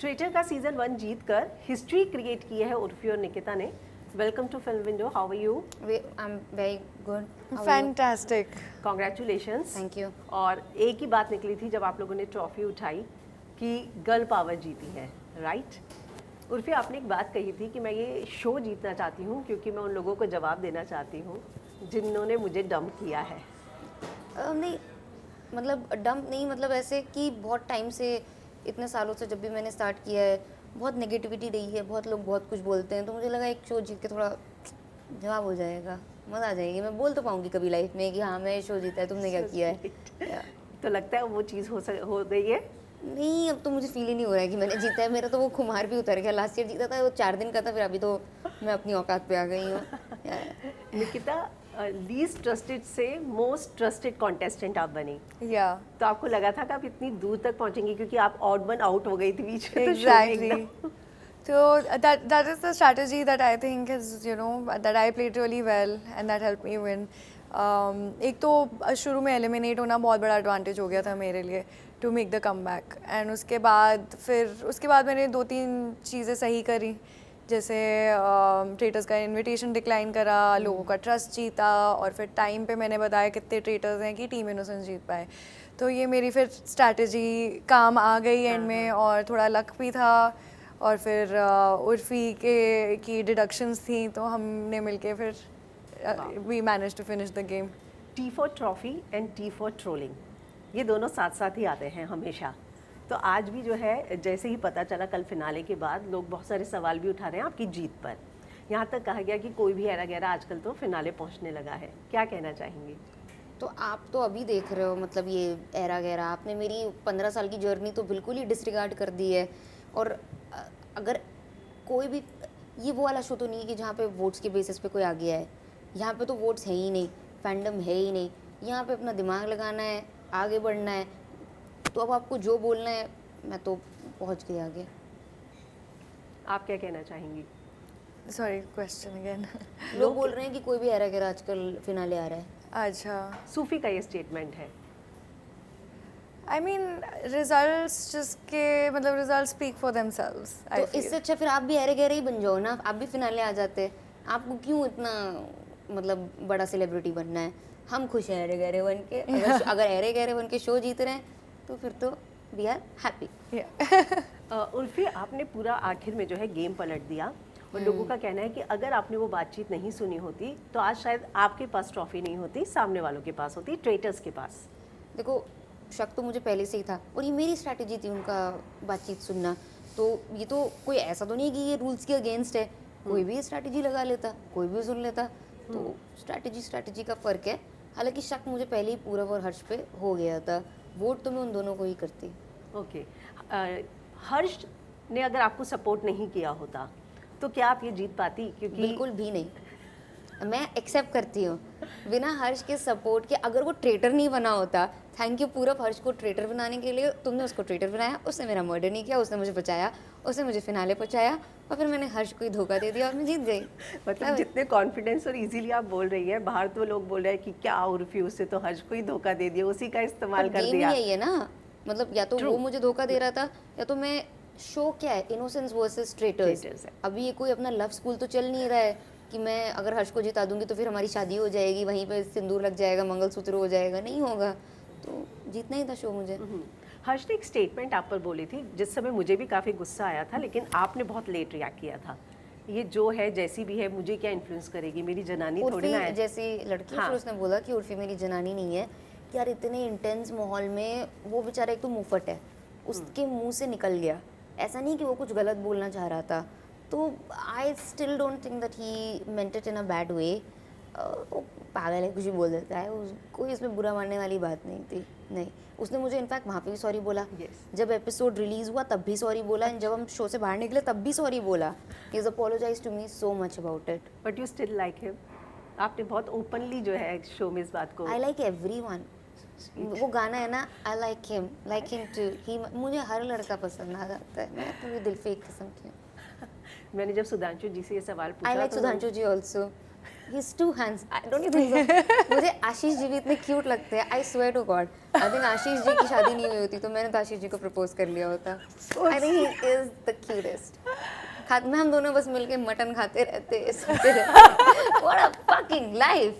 Twitter का season 1 जीत कर history create की है उर्फी और निकिता ने। Welcome to film window, how are you? I'm very good. How are you? Fantastic. Congratulations. Thank you. और एक ही बात निकली थी जब आप लोगों ने ट्रॉफी उठाई कि गर्ल पावर जीती है, राइट? उर्फी, आपने एक बात कही थी कि मैं ये शो जीतना चाहती हूँ क्योंकि मैं उन लोगों को जवाब देना चाहती हूँ जिन्होंने मुझे डंप किया है। नहीं, मतलब डंप नहीं, मतलब ऐसे कि बहुत टाइम से, इतने सालों से जब भी मैंने स्टार्ट किया है बहुत नेगेटिविटी रही है, बहुत लोग बहुत कुछ बोलते हैं, तो मुझे लगा एक शो जीत के थोड़ा जवाब हो जाएगा, मज़ा आ जाएगी, मैं बोल तो पाऊँगी कभी लाइफ में कि हाँ मैं ये शो जीता है, तुमने क्या किया है। तो लगता है वो चीज़ हो गई है। नहीं, अब तो मुझे फील ही नहीं हो रहा है कि मैंने जीता है, मेरा तो वो खुमार भी उतर गया। लास्ट ईयर जीता था वो 4 दिन का था, फिर अभी तो मैं अपनी औकात पे आ गई हूँ। निकिता, लीस्ट ट्रस्टेड से मोस्ट ट्रस्टेड कॉन्टेस्टेंट आप बनी, या तो आपको लगा था कि आप इतनी दूर तक पहुंचेंगी क्योंकि आप ऑड वन आउट हो गई थी बीच में, तो show में एग्जैक्टली। एकदम- So that is the strategy that I think is, you know, that I played really well and that helped me win. एक तो शुरू में एलिमिनेट होना बहुत बड़ा एडवांटेज हो गया था मेरे लिए to make the come back, and उसके बाद मैंने 2-3 चीज़ें सही करी, जैसे ट्रेटर्स का इनविटेशन डिक्लाइन करा, लोगों का ट्रस्ट जीता, और फिर टाइम पे मैंने बताया कितने ट्रेटर्स हैं कि टीम इनोसेंस जीत पाए। तो ये मेरी फिर स्ट्रैटेजी काम आ गई एंड में, और थोड़ा लक भी था, और फिर उर्फी की डिडक्शंस थी, तो हमने मिलके फिर we manage to finish the game. T for trophy and T for trolling, ये दोनों साथ साथ ही आते हैं हमेशा। तो आज भी जो है, जैसे ही पता चला कल फिनाले के बाद, लोग बहुत सारे सवाल भी उठा रहे हैं आपकी जीत पर। यहाँ तक कहा गया कि कोई भी ऐरा गैरा आजकल तो फिनाले पहुँचने लगा है, क्या कहना चाहेंगी? तो आप तो अभी देख रहे हो, मतलब ये एरा गैरा, आपने मेरी 15 साल की जर्नी तो बिल्कुल ही डिसरिगार्ड कर दी है। और अगर कोई भी, ये वो वाला शो तो नहीं है कि जहाँ पे वोट्स के बेसिस पे कोई आ गया है, यहाँ पे तो वोट्स है ही नहीं, फैंडम है ही नहीं, यहाँ पे अपना दिमाग लगाना है, आगे बढ़ना है। तो अब आपको जो बोलना है, मैं तो पहुँच गई आगे। आप क्या कहना चाहेंगी? Sorry, question again. लोग बोल रहे हैं कि कोई भी एरा गैरा आजकल फिनाले आ रहा है। अच्छा, सूफी का ये स्टेटमेंट है। आई मीन रिजल्ट्स जिसके, मतलब रिजल्ट स्पीक फॉर देमसेल्व्स। तो इससे अच्छा फिर आप भी एरे गहरे ही बन जाओ ना, आप भी फिनाले आ जाते। आपको क्यों इतना मतलब बड़ा सेलिब्रिटी बनना है? हम खुश हैं एरे गहरे बन के। अगर एरे गहरे बन के शो जीत रहे हैं तो फिर तो वी आर हैप्पी। उर्फी, आपने पूरा आखिर में जो है गेम पलट दिया, और लोगों का कहना है कि अगर आपने वो बातचीत नहीं सुनी होती तो आज शायद आपके पास ट्रॉफी नहीं होती, सामने वालों के पास होती, ट्रेटर्स के पास। देखो, शक तो मुझे पहले से ही था, और ये मेरी स्ट्रैटेजी थी उनका बातचीत सुनना। तो ये तो कोई ऐसा तो नहीं है कि ये रूल्स के अगेंस्ट है, कोई भी स्ट्रैटेजी लगा लेता, कोई भी सुन लेता। तो स्ट्रैटेजी का फ़र्क है। हालांकि शक मुझे पहले ही पूरब और हर्ष पे हो गया था, वोट तो मैं उन दोनों को ही करती। ओके, हर्ष ने अगर आपको सपोर्ट नहीं किया होता तो क्या आप ये जीत पाती? क्योंकि बिल्कुल भी नहीं, मैं एक्सेप्ट करती हूँ बिना हर्ष के सपोर्ट के। अगर वो ट्रेटर नहीं बना होता, थैंक यू पूरब हर्ष को ट्रेटर बनाने के लिए, तुमने उसको ट्रेटर बनाया, उसने मेरा मर्डर नहीं किया, उसने मुझे बचाया, उसने मुझे फिनाले पहुंचाया, और फिर मैंने हर्ष को ही धोखा दे दिया और मैं जीत गई। मतलब जितने कॉन्फिडेंस और इजीली आप बोल रही है, बाहर तो लोग बोल रहे हैं कि क्या उर्फी, उससे तो हर्ष को ही धोखा दे दिया, उसी का इस्तेमाल कर गेम दिया। यही है ना, मतलब या तो वो मुझे धोखा दे रहा था, या तो मैं, शो क्या है, इनोसेंस वर्सेस ट्रेटर्स Traitors है। अभी ये कोई अपना लव स्कूल तो चल नहीं रहा है कि मैं अगर हर्ष को जिता दूंगी तो फिर हमारी शादी हो जाएगी, वहीं पे सिंदूर लग जाएगा, मंगलसूत्र हो जाएगा, नहीं होगा। तो जीतना ही था शो मुझे। हर्ष ने एक स्टेटमेंट आप पर बोली थी जिस समय मुझे भी काफ़ी गुस्सा आया था, लेकिन आपने बहुत लेट रिएक्ट किया था। ये जो है जैसी भी है, मुझे क्या इन्फ्लुएंस करेगी, मेरी जनानी थोड़ी ना उर्फी है। जैसी लड़की, हाँ। फिर उसने बोला कि उर्फी मेरी जनानी नहीं है। कि यार इतने इंटेंस माहौल में वो बेचारा एक तो मुंहफट है, उसके मुंह से निकल गया, ऐसा नहीं कि वो कुछ गलत बोलना चाह रहा था। तो I still don't think that he meant it in a bad way. वो पागल है, कुछ भी बोल देता है, कोई इसमें बुरा मानने वाली बात नहीं थी। नहीं, उसने मुझे इनफैक्ट वहाँ पे भी सॉरी बोला। Yes. जब एपिसोड रिलीज हुआ तब भी सॉरी बोला, एंड जब हम शो से बाहर निकले तब भी सॉरी बोला। He is apologize to me so much about it. But you still like him. आपने बहुत ओपनली जो है शो में इस बात को। I like everyone. वो गाना है ना, आई लाइक हिम टू, ही, मुझे हर लड़का पसंद आ जाता है, मैं पूरी दिल पे एक किस्म की हूँ। मैंने जब सुधांशु जी से ये सवाल पूछा आई लाइक तो सुधांशु जी also. he's too handsome. I don't even think so. मुझे आशीष जी भी इतने क्यूट लगते हैं. I swear to God. I think Ashish ji की शादी नहीं हुई होती तो मैंने तो आशीष जी को प्रपोज कर लिया होता. I think he is the cutest. खाद में हम दोनों बस मिलके मटन खाते रहते, सोते रहते. What a fucking life.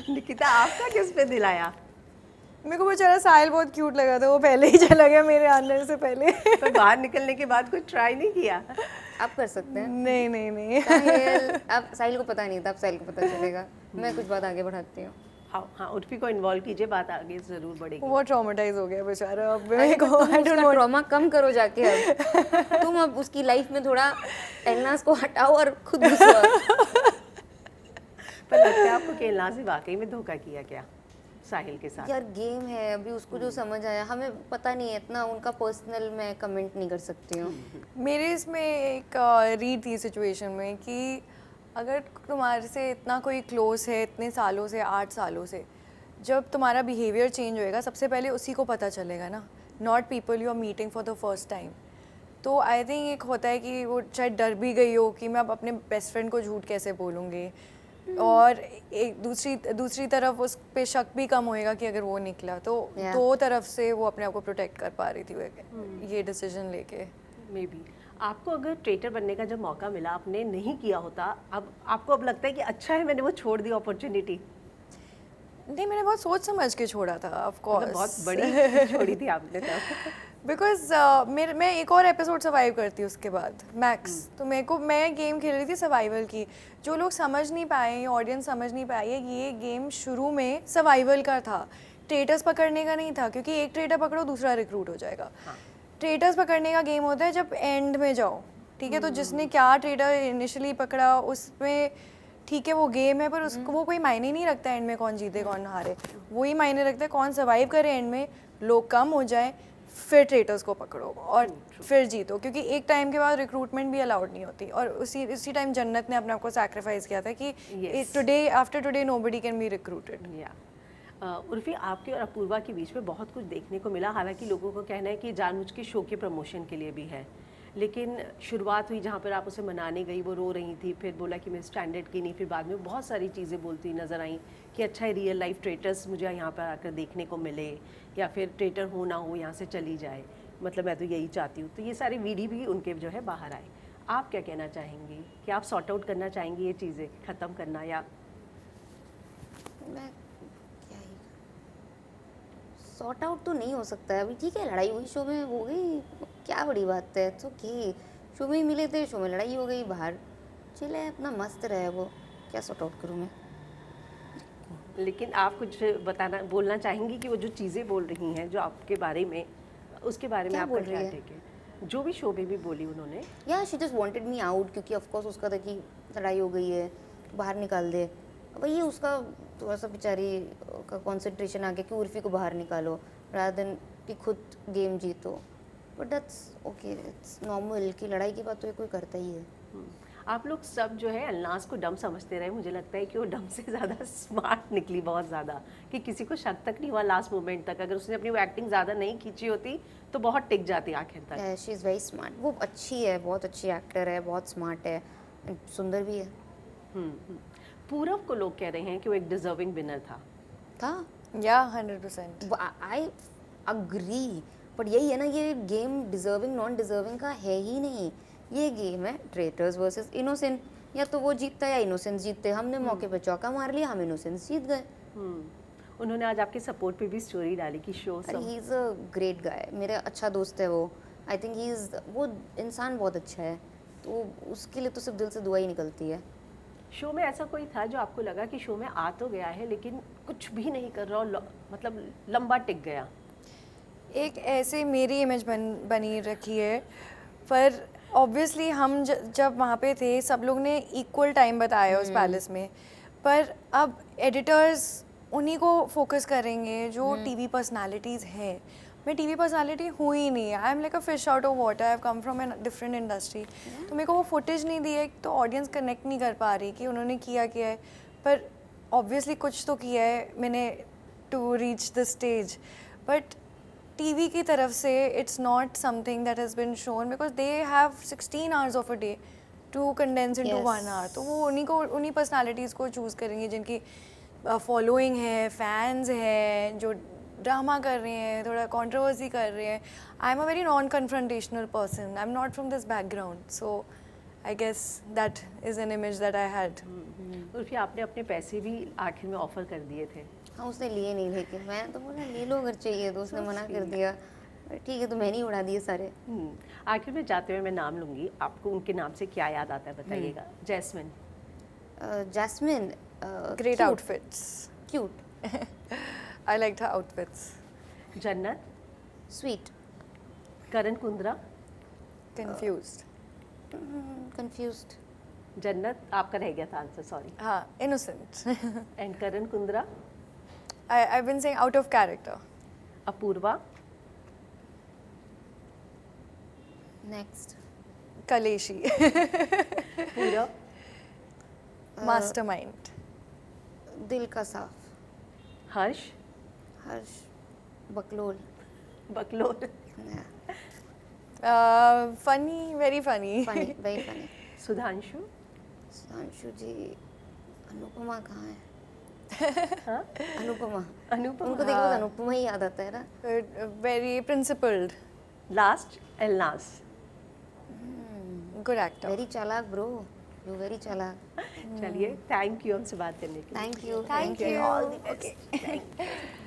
Nikita आपका किस पे दिल आया? मेरे को बेचारा साहिल बहुत क्यूट लगा था, वो पहले ही चला गया मेरे आने से पहले. तो बाहर निकलने के बाद कुछ ट्राई नहीं किया? आप कर सकते हैं. नहीं नहीं नहीं. अब साहिल को पता नहीं था, अब साहिल को पता चलेगा. मैं कुछ बात आगे बढ़ाती हूँ. हाँ हाँ, उर्फी को इन्वॉल्व कीजिए, बात आगे ज़रूर बढ़ेगी. वो ट्रॉमेटाइज हो गया बेचारा. अब मेरे को I don't know. ट्रॉमा कम करो जाके. अब तुम अब उसकी लाइफ में थोड़ा एलनास को हटाओ और खुद घुसो. पर लगता है आपको कि एलनाज ने वाकई में धोखा किया क्या साहिल के साथ? यार गेम है, अभी उसको जो समझ आया, हमें पता नहीं है इतना. उनका पर्सनल मैं कमेंट नहीं कर सकती हूँ. मेरे इसमें एक रीड थी सिचुएशन में कि अगर तुम्हारे से इतना कोई क्लोज है इतने सालों से, 8 सालों से, जब तुम्हारा बिहेवियर चेंज होएगा सबसे पहले उसी को पता चलेगा ना, not people you are meeting for the first time. तो आई थिंक एक होता है कि वो शायद डर भी गई हो कि मैं अब अपने बेस्ट फ्रेंड को झूठ कैसे बोलूँगी, और एक दूसरी तरफ उस पे शक भी कम होएगा कि अगर वो निकला तो दो तरफ से वो अपने आप को प्रोटेक्ट कर पा रही थी ये डिसीजन लेके. मे बी आपको अगर ट्रेटर बनने का जब मौका मिला, आपने नहीं किया होता, अब आपको अब लगता है कि अच्छा है मैंने वो छोड़ दी अपॉर्चुनिटी? नहीं, मैंने बहुत सोच समझ के छोड़ा था. ऑफ कोर्स बहुत बड़ी छोड़ी थी आपने तब. बिकॉज मैं एक और एपिसोड सर्वाइव करती उसके बाद मैक्स. तो मैं गेम खेल रही थी सर्वाइवल की. जो लोग समझ नहीं पाए, ऑडियंस समझ नहीं पाई है, ये गेम शुरू में सर्वाइवल का था, ट्रेटर्स पकड़ने का नहीं था. क्योंकि एक ट्रेटर पकड़ो दूसरा रिक्रूट हो जाएगा. ट्रेटर्स पकड़ने का गेम होता है जब एंड में जाओ. ठीक है, तो जिसने क्या ट्रेटर इनिशियली पकड़ा उसमें ठीक है वो गेम है, पर उसको वो कोई मायने नहीं रखता एंड में कौन जीते कौन हारे. वही मायने रखता है कौन सर्वाइव करे एंड में, लोग कम हो जाए, फिर ट्रेटर्स को पकड़ो और फिर जीतो. क्योंकि एक टाइम के बाद रिक्रूटमेंट भी अलाउड नहीं होती. और उसी टाइम जन्नत ने अपने आप को सैक्रिफाइस किया था कि today after today nobody can be recruited. Urfi, आपके और अपूर्वा के बीच में बहुत कुछ देखने को मिला. हालांकि लोगों को कहना है कि जानबूझ के शो के प्रमोशन के लिए भी है, लेकिन शुरुआत हुई जहाँ पर आप उसे मनाने गई, वो रो रही थी, फिर बोला कि मैं स्टैंडर्ड की नहीं, फिर बाद में बहुत सारी चीज़ें बोलती नज़र आई कि अच्छा है रियल लाइफ ट्रेटर्स मुझे यहाँ पर आकर देखने को मिले, या फिर ट्रेटर हो ना हो यहाँ से चली जाए, मतलब मैं तो यही चाहती हूँ. तो ये सारे वीडियो भी उनके जो है बाहर आए. आप क्या कहना चाहेंगी कि आप सॉर्ट आउट करना चाहेंगी ये चीज़ें ख़त्म करना, या मैं क्या ही सॉर्ट आउट तो नहीं हो सकता है अभी. ठीक है, लड़ाई हुई शो में, हो गई, क्या बड़ी बात है. तो कि शो में ही मिले थे, शो में लड़ाई हो गई, बाहर चले अपना मस्त रहे. वो क्या सॉर्ट आउट करूँ मैं. लेकिन आप कुछ बोलना चाहेंगी कि वो जो चीज़ें बोल रही हैं जो आपके बारे में, उसके बारे में क्या आपका बोल रही क्या है? टेक है? जो भी शो में भी बोली उन्होंने. या she just wanted me out, क्योंकि ऑफ कोर्स उसका था कि लड़ाई हो गई है, बाहर निकाल दे. वही उसका थोड़ा सा बेचारी का कंसंट्रेशन आ गया कि उर्फी को बाहर निकालो रादर देन कि खुद गेम जीतो. But that's okay, it's normal कि लड़ाई की बात तो ये कोई करता ही है. आप लोग सब जो है अल्नास को डम समझते रहे. मुझे लगता है कि वो डम से ज़्यादा स्मार्ट निकली, बहुत ज़्यादा, कि किसी को शक तक नहीं हुआ लास्ट मोमेंट तक. अगर उसने अपनी वो एक्टिंग ज़्यादा नहीं खींची होती तो बहुत टिक जाती आखिर तक. She is very smart. वो अच्छी है, बहुत अच्छी एक्टर है, बहुत स्मार्ट है, सुंदर भी है. पूरब को लोग कह रहे हैं कि वो एक डिजर्विंग विनर था. या 100%. I agree. बट यही है ना, ये गेम डिजर्विंग नॉन डिजर्विंग का है ही नहीं. ये गेम है ट्रेटर्स वर्सेस इनोसेंट. या तो वो जीतता या इनोसेंस जीतते. हमने मौके पे चौका मार लिया, हम इनोसेंस जीत गए. उन्होंने आज आपके सपोर्ट पे भी स्टोरी डाली कि शो अरे he is a great guy. मेरा अच्छा दोस्त है वो. आई थिंक ही इज़, वो इंसान बहुत अच्छा है, तो उसके लिए तो सिर्फ दिल से दुआ ही निकलती है. शो में ऐसा कोई था जो आपको लगा कि शो में आ तो गया है लेकिन कुछ भी नहीं कर रहा, और मतलब लंबा टिक गया? एक ऐसे मेरी इमेज बनी रखी है, पर ऑब्वियसली हम जब वहाँ पे थे सब लोग ने इक्वल टाइम बताया उस पैलेस में. पर अब एडिटर्स उन्हीं को फोकस करेंगे जो टीवी पर्सनालिटीज़ हैं. मैं टीवी पर्सनालिटी हूँ ही नहीं. I am like a fish out of water. I have come from a different industry. तो मेरे को वो फुटेज नहीं दी है तो ऑडियंस कनेक्ट नहीं कर पा रही कि उन्होंने किया है. पर ऑब्वियसली कुछ तो किया है मैंने to reach the stage. But TV की तरफ से it's not something that has been shown because they have 16 hours of a day to condense into Yes. 1 hour, तो वो उन्हीं पर्सनालिटीज़ को चूज़ करेंगे जिनकी फॉलोइंग है, फैंस हैं, जो ड्रामा कर रहे हैं, थोड़ा कंट्रोवर्सी कर रहे हैं. I am a very non confrontational person. I am not from this background, so I guess that is an image that I had. और फिर आपने अपने पैसे भी आखिर में ऑफर कर दिए थे. हाँ, उसने लिए नहीं, लेकिन मैं तो बोला ले लो अगर चाहिए, तो उसने मना कर दिया. ठीक है, तो मैंने ही उड़ा दिए सारे. आखिर में जाते हुए मैं नाम लूँगी, आपको उनके नाम से क्या याद आता है बताइएगा. Jasmin. Jasmin, Great outfits. Cute, I liked her outfits. Jannat. Sweet, Karan Kundra. Confused. Confused, Jannat आपका रह गया था आंसर, सॉरी. हाँ, innocent. And Karan Kundra. I've been saying out of character. Apurva. Next Kaleshi. Purab. Mastermind. दिल का साफ, हर्ष. हर्ष, बकलोल. बकलोल. Funny, very funny. Funny, very funny. Sudhanshu. Sudhanshu ji, Anupama कहाँ है? हाँ? अनुपमा, अनुपमा. उनको देखो तो अनुपमा ही याद आता है ना. Very principled. लास्ट एलनास. Good actor. वेरी चालाक ब्रो, यू वेरी चालाक. चलिए, थैंक यू हमसे बात करने के लिए. Thank you, Thank you. All the best. Thank you.